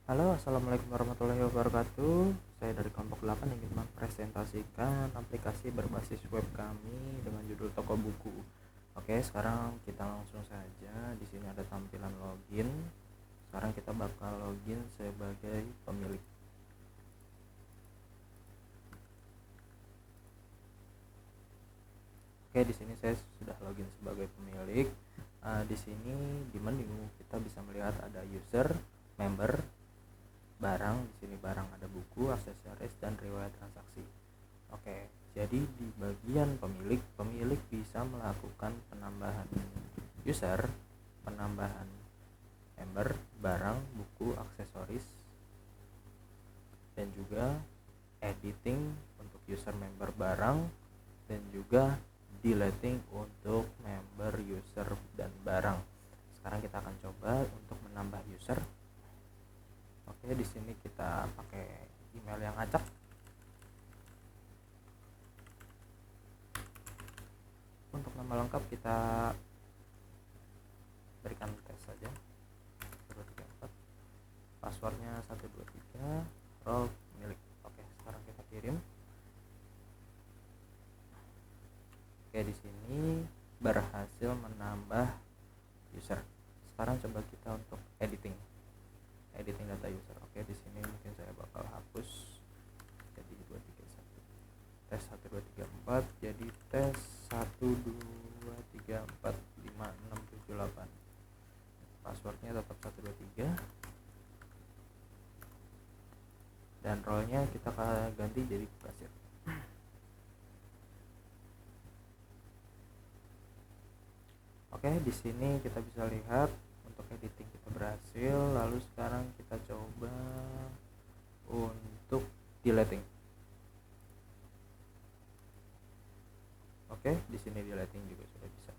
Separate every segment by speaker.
Speaker 1: Halo, assalamualaikum warahmatullahi wabarakatuh. Saya dari kelompok 8 ingin mempresentasikan aplikasi berbasis web kami dengan judul Toko Buku. Oke, sekarang kita langsung saja. Di sini ada tampilan login. Sekarang kita bakal login sebagai pemilik. Oke, di sini saya sudah login sebagai pemilik. Di sini di menu kita bisa melihat ada user, member, barang. Di sini barang ada buku, aksesoris, dan riwayat transaksi. Oke, jadi di bagian pemilik bisa melakukan penambahan user, penambahan member, barang, buku, aksesoris, dan juga editing untuk user, member, barang, dan juga deleting untuk member, user, dan barang. Sekarang kita akan coba untuk menambah user. Oke, di sini kita pakai email yang acak. Untuk nama lengkap kita berikan tes saja. 1, 2, 3, 4. Passwordnya 123, role milik. Oke, sekarang kita kirim. Oke, di sini berhasil menambah user. Sekarang coba kita untuk editing data user. Oke, di sini mungkin saya bakal hapus. Jadi 2 3 1. Tes 1 2 3 4. Jadi tes 1 2 3 4 5 6 7 8. Passwordnya tetap 1 2 3. Dan role-nya kita ganti jadi kasir. Oke, di sini kita bisa lihat untuk editing kita berhasil. Lalu sekarang kita coba untuk deleting. Oke, di sini deleting juga sudah bisa.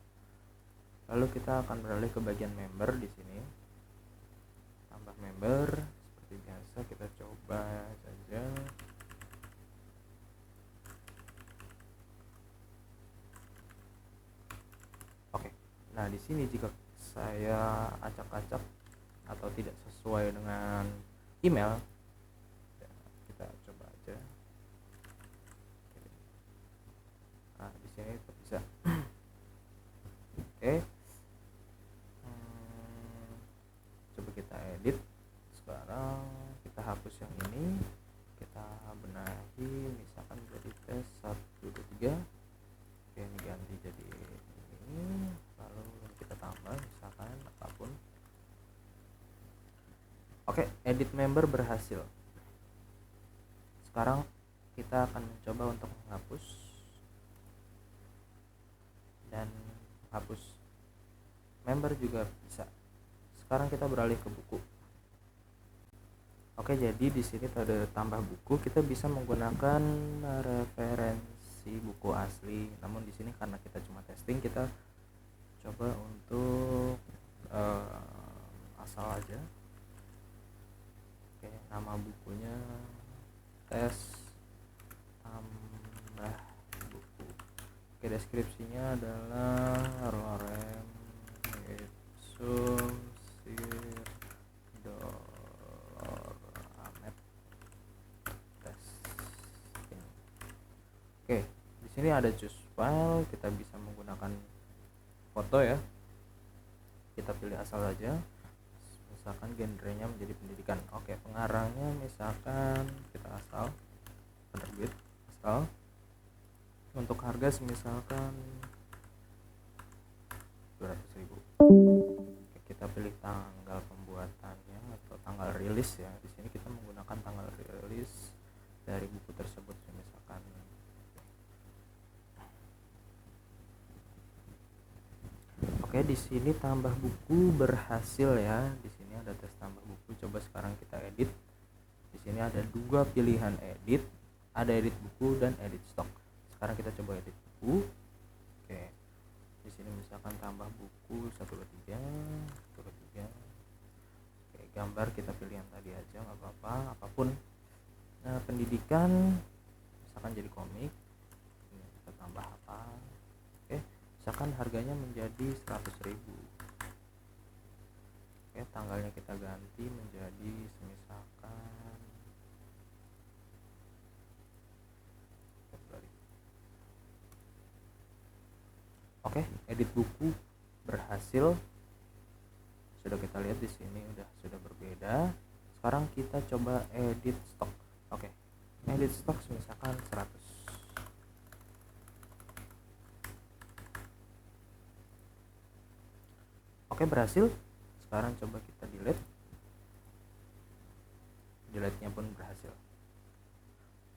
Speaker 1: Lalu kita akan beralih ke bagian member. Di sini tambah member seperti biasa, kita coba saja. Oke. Nah, di sini jika saya acak-acak atau tidak sesuai dengan email, kita coba aja. Nah, di sini bisa. Oke. Coba kita edit. Sekarang kita hapus yang ini, kita benahi, misalkan jadi tes 1 2 3. Oke, ini ganti jadi ini, lalu kita tambah misalkan apapun. Oke, edit member berhasil. Sekarang kita akan mencoba untuk menghapus dan hapus member juga bisa. Sekarang kita beralih ke buku. Oke, jadi di sini ada tambah buku, kita bisa menggunakan referensi buku asli. Namun di sini karena kita cuma testing, kita coba untuk asal aja. Oke, nama bukunya tes tambah buku. Oke, deskripsinya adalah lorem ipsum sir amet tes. Oke, di sini ada choose file, kita bisa menggunakan foto ya. Kita pilih asal saja. Misalkan genrenya menjadi pendidikan. Oke, pengarangnya misalkan kita asal, penerbit asal. Untuk harga misalkan 200.000. Oke, kita pilih tanggal pembuatannya atau tanggal rilis ya. Di sini kita menggunakan tanggal rilis dari buku tersebut misalkan. Oke, di sini tambah buku berhasil ya. Di sini ada tes tambah buku. Coba sekarang kita edit. Di sini ada 2 pilihan edit. Ada edit buku dan edit stok. Sekarang kita coba edit buku. Oke. Di sini misalkan tambah buku 1 2 3, 1 2 3. Oke, gambar kita pilih yang tadi aja, enggak apa-apa, apapun. Nah, pendidikan misalkan jadi komik. Ini kita tambah apa? Oke. Misalkan harganya menjadi 100.000. Oke, tanggalnya kita ganti menjadi misalkan Oke, edit buku berhasil. Sudah kita lihat di sini sudah berbeda. Sekarang kita coba edit stok. Oke, edit stok misalkan 100. Oke, berhasil. Sekarang coba kita delete. Delete-nya pun berhasil.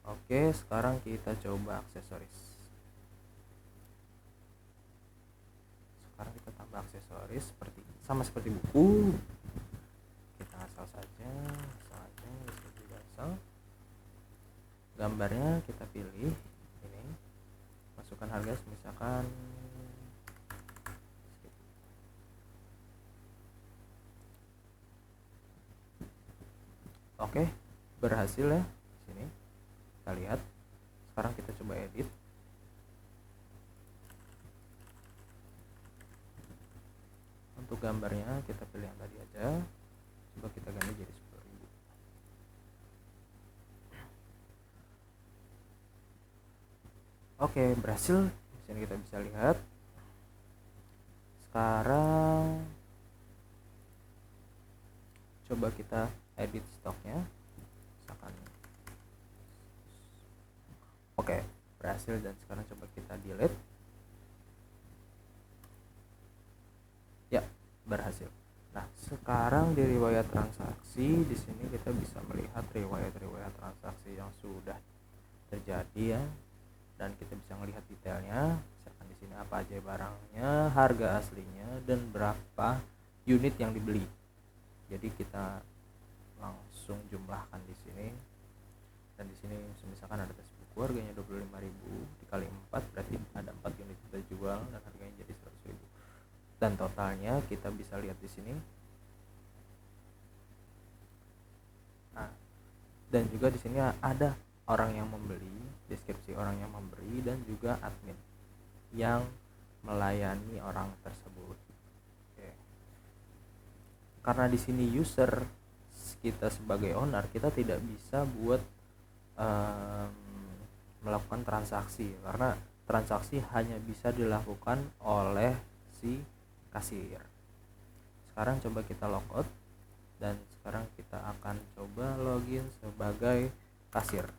Speaker 1: Oke, sekarang kita coba aksesoris. Sekarang kita tambah aksesoris sama seperti buku. Kita asal saja juga asal. Gambarnya kita pilih ini. Masukkan harga misalkan oke, berhasil ya. Sini kita lihat. Sekarang kita coba edit. Untuk gambarnya kita pilih yang tadi aja. Coba kita ganti jadi 10.000. Oke, berhasil. Di sini kita bisa lihat. Sekarang coba kita edit stoknya. Misalkan. Oke, berhasil, dan sekarang coba kita delete. Ya, berhasil. Nah, sekarang di riwayat transaksi di sini kita bisa melihat riwayat transaksi yang sudah terjadi ya, dan kita bisa melihat detailnya. Misalkan di sini apa aja barangnya, harga aslinya, dan berapa unit yang dibeli. Jadi kita langsung jumlahkan di sini. Dan di sini misalkan ada tes buku harganya 25.000 dikali 4 berarti ada 4 unit kita jual dan harganya jadi 100.000. Dan totalnya kita bisa lihat di sini. Nah, dan juga di sini ada orang yang membeli, deskripsi orang yang membeli, dan juga admin yang melayani orang tersebut. Oke. Karena di sini user, kita sebagai owner, kita tidak bisa buat melakukan transaksi, karena transaksi hanya bisa dilakukan oleh si kasir. Sekarang coba kita logout, dan sekarang kita akan coba login sebagai kasir.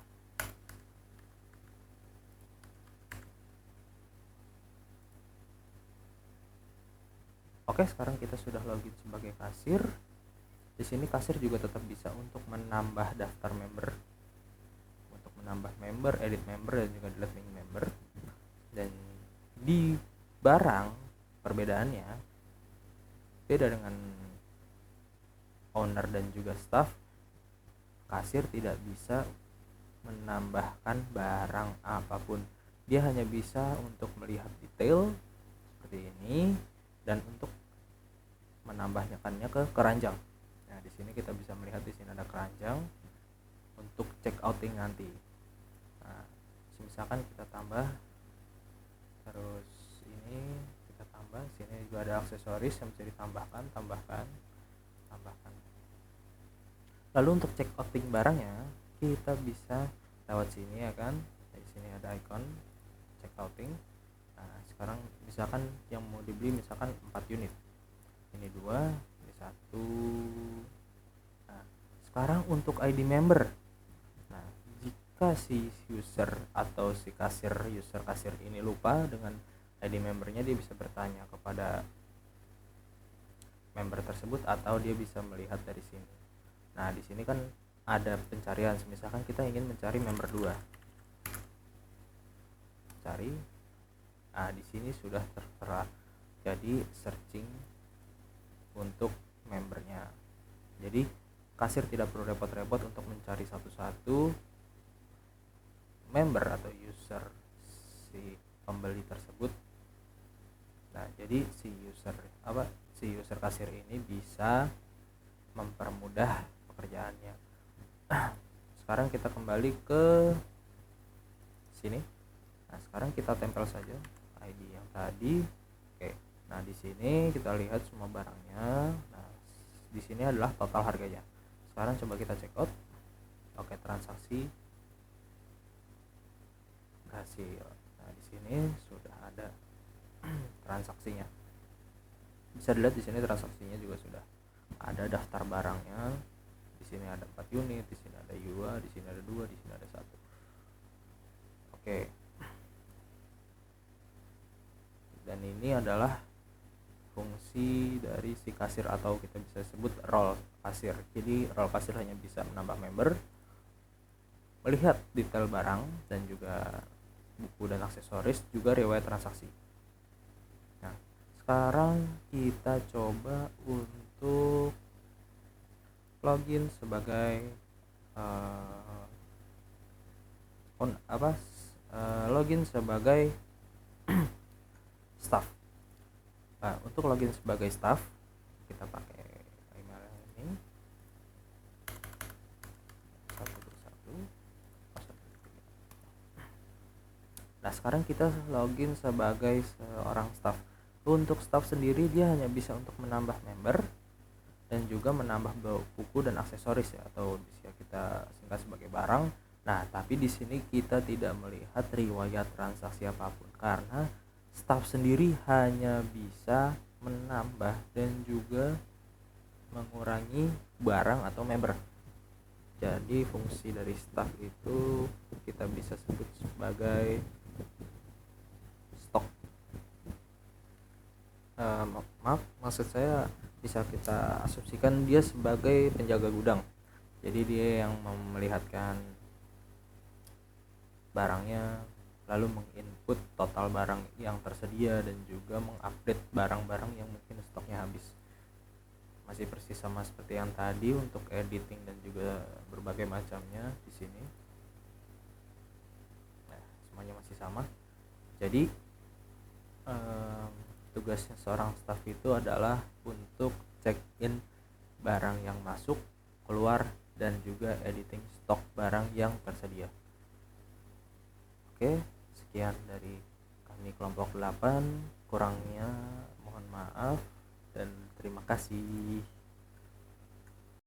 Speaker 1: Oke, sekarang kita sudah login sebagai kasir. Di sini kasir juga tetap bisa untuk menambah daftar member, untuk menambah member, edit member, dan juga delete member. Dan di barang perbedaannya beda dengan owner dan juga staff. Kasir tidak bisa menambahkan barang apapun. Dia hanya bisa untuk melihat detail seperti ini dan untuk menambahkannya ke keranjang. Nah, di sini kita bisa melihat di sini ada keranjang untuk check outing nanti. Nah, misalkan kita tambah, terus ini kita tambah, sini juga ada aksesoris yang bisa ditambahkan, tambahkan. Lalu untuk check outing barangnya kita bisa lewat sini ya kan. Di sini ada icon check outing. Nah, sekarang misalkan yang mau dibeli misalkan 4 unit, ini 2, ini 1. Nah, sekarang untuk ID member. Nah, jika si user atau si user kasir ini lupa dengan ID membernya, dia bisa bertanya kepada member tersebut atau dia bisa melihat dari sini. Nah, di sini kan ada pencarian. Misalkan kita ingin mencari member 2. Cari. Nah, di sini sudah tertera. Jadi searching untuk membernya. Jadi kasir tidak perlu repot-repot untuk mencari satu-satu member atau user si pembeli tersebut. Nah, jadi si user kasir ini bisa mempermudah pekerjaannya. Sekarang kita kembali ke sini. Nah, sekarang kita tempel saja ID yang tadi. Oke. Nah, di sini kita lihat semua barangnya. Nah, di sini adalah total harganya. Sekarang coba kita check out. Oke, transaksi berhasil. Nah, di sini sudah ada transaksinya. Bisa dilihat di sini transaksinya juga sudah ada daftar barangnya. Di sini ada 4 unit, di sini ada 2, di sini ada 2, di sini ada 1. Oke. Dan ini adalah fungsi dari si kasir atau kita bisa sebut role kasir. Jadi role kasir hanya bisa menambah member, melihat detail barang dan juga buku dan aksesoris, juga riwayat transaksi. Nah, sekarang kita coba untuk login sebagai login sebagai staff. Nah, untuk login sebagai staff kita pakai email ini 121. Nah, sekarang kita login sebagai seorang staff. Untuk staff sendiri dia hanya bisa untuk menambah member dan juga menambah buku dan aksesoris ya, atau bisa kita singkat sebagai barang. Nah, tapi di sini kita tidak melihat riwayat transaksi apapun karena staff sendiri hanya bisa menambah dan juga mengurangi barang atau member. Jadi fungsi dari staff itu kita bisa sebut sebagai stok. Maksud saya bisa kita asumsikan dia sebagai penjaga gudang. Jadi dia yang melihatkan barangnya, lalu menginput total barang yang tersedia dan juga mengupdate barang-barang yang mungkin stoknya habis. Masih persis sama seperti yang tadi untuk editing dan juga berbagai macamnya di sini. Nah, semuanya masih sama. Jadi tugasnya seorang staff itu adalah untuk check in barang yang masuk, keluar, dan juga editing stok barang yang tersedia. Oke, sekian dari kami kelompok 8. Kurangnya mohon maaf dan terima kasih.